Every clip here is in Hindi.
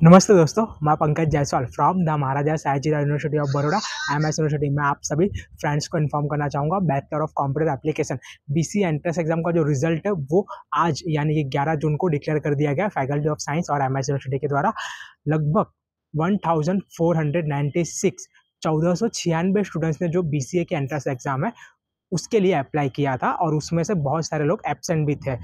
नमस्ते दोस्तों, मैं Pankaj Jaiswal from the Maharaja Sayajirao university of Baroda MS university में आप सभी फ्रेंड्स को इन्फॉर्म करना चाहूँगा। Bachelor of computer application BC entrance exam का जो रिजल्ट है वो आज यानी कि 11 जून को डिक्लेयर कर दिया गया फैकल्टी ऑफ साइंस और एमएस यूनिवर्सिटी के द्वारा। लगभग 1496 1496 स्टूडेंट्स ने जो बीसीए के एंट्रेंस एग्जाम है उसके लिए अप्लाई किया था और उसमें से बहुत सारे लोग एब्सेंट भी थे।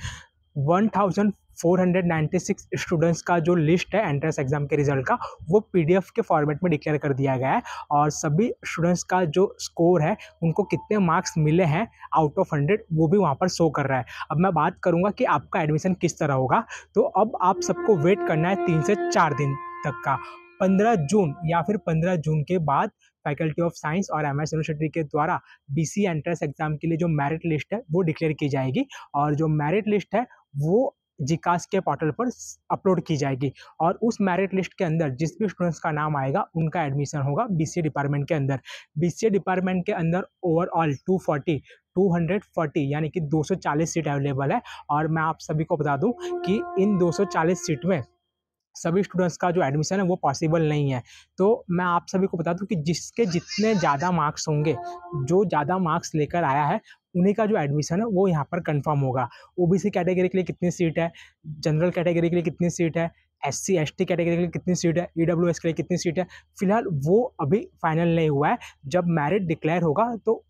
1496 स्टूडेंट्स का जो लिस्ट है एंट्रेंस एग्जाम के रिजल्ट का वो पीडीएफ के फॉर्मेट में डिक्लेयर कर दिया गया है और सभी स्टूडेंट्स का जो स्कोर है उनको कितने मार्क्स मिले हैं आउट ऑफ 100 वो भी वहाँ पर शो कर रहा है। अब मैं बात करूँगा कि आपका एडमिशन किस तरह होगा। तो अब आप सबको वेट करना है 3 से 4 दिन तक का। 15 जून या फिर 15 जून के बाद फैकल्टी ऑफ साइंस और एमएस यूनिवर्सिटी के द्वारा बीसी एंट्रेंस एग्जाम के लिए जो मेरिट लिस्ट है वो डिक्लेयर की जाएगी और जो मेरिट लिस्ट है वो जीकास के पोर्टल पर अपलोड की जाएगी और उस मेरिट लिस्ट के अंदर जिस भी स्टूडेंट्स का नाम आएगा उनका एडमिशन होगा बीसीए डिपार्टमेंट के अंदर। बीसीए डिपार्टमेंट के अंदर ओवरऑल 240 यानी कि 240 सीट अवेलेबल है और मैं आप सभी को बता दूं कि इन 240 सीट में सभी स्टूडेंट्स का जो एडमिशन है वो पॉसिबल नहीं है। तो मैं आप सभी को बता दूं कि जिसके जितने ज़्यादा मार्क्स होंगे, जो ज़्यादा मार्क्स लेकर आया है उन्हीं का जो एडमिशन है वो यहाँ पर कंफर्म होगा। ओबीसी कैटेगरी के लिए कितनी सीट है, जनरल कैटेगरी के लिए कितनी सीट है, एससी एसटी कैटेगरी के लिए कितनी सीट है, ईडब्ल्यूएस के लिए कितनी सीट है, फिलहाल वो अभी फाइनल नहीं हुआ है। जब मेरिट डिक्लेयर होगा तो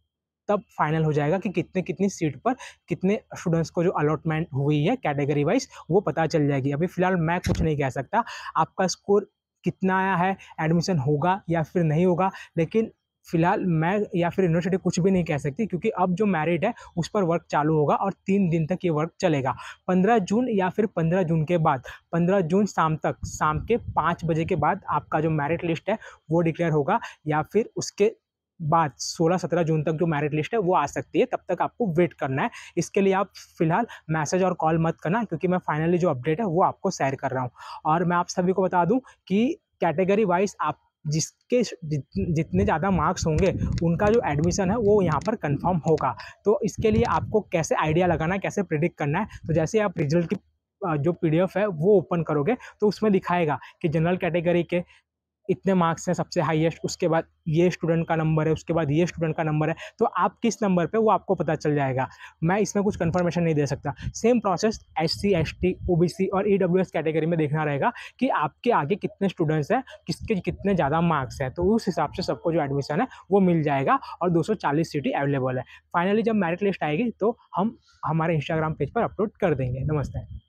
तब फाइनल हो जाएगा कि कितने कितनी सीट पर कितने स्टूडेंट्स को जो अलॉटमेंट हुई है कैटेगरी वाइज वो पता चल जाएगी। अभी फिलहाल मैं कुछ नहीं कह सकता आपका स्कोर कितना आया है, एडमिशन होगा या फिर नहीं होगा, लेकिन फिलहाल मैं या फिर यूनिवर्सिटी कुछ भी नहीं कह सकती क्योंकि अब जो मेरिट है उस पर वर्क चालू होगा और 3 दिन तक ये वर्क चलेगा। 15 जून या फिर 15 जून के बाद 15 जून शाम तक, शाम के 5 बजे के बाद आपका जो मेरिट लिस्ट है वो डिक्लेयर होगा या फिर उसके बाद 16-17 जून तक जो मेरिट लिस्ट है वो आ सकती है। तब तक आपको वेट करना है। इसके लिए आप फिलहाल मैसेज और कॉल मत करना क्योंकि मैं फाइनली जो अपडेट है वो आपको शेयर कर रहा हूँ। और मैं आप सभी को बता दूं कि कैटेगरी वाइज आप जिसके जितने ज़्यादा मार्क्स होंगे उनका जो एडमिशन है वो यहाँ पर कंफर्म होगा। तो इसके लिए आपको कैसे आइडिया लगाना है, कैसे प्रिडिक्ट करना है, तो जैसे आप रिजल्ट की जो पीडीएफ है वो ओपन करोगे तो उसमें दिखाएगा कि जनरल कैटेगरी के इतने मार्क्स हैं सबसे हाईएस्ट, उसके बाद ये स्टूडेंट का नंबर है, उसके बाद ये स्टूडेंट का नंबर है, तो आप किस नंबर पे वो आपको पता चल जाएगा। मैं इसमें कुछ कंफर्मेशन नहीं दे सकता। Same process SC ST OBC और ईडब्ल्यूएस कैटेगरी में देखना रहेगा कि आपके आगे कितने स्टूडेंट्स हैं, किसके कितने ज़्यादा मार्क्स हैं, तो उस हिसाब से सबको जो एडमिशन है वो मिल जाएगा और 240 सीटें अवेलेबल है। फाइनली जब मेरिट लिस्ट आएगी तो हम हमारे इंस्टाग्राम पेज पर अपलोड कर देंगे। नमस्ते।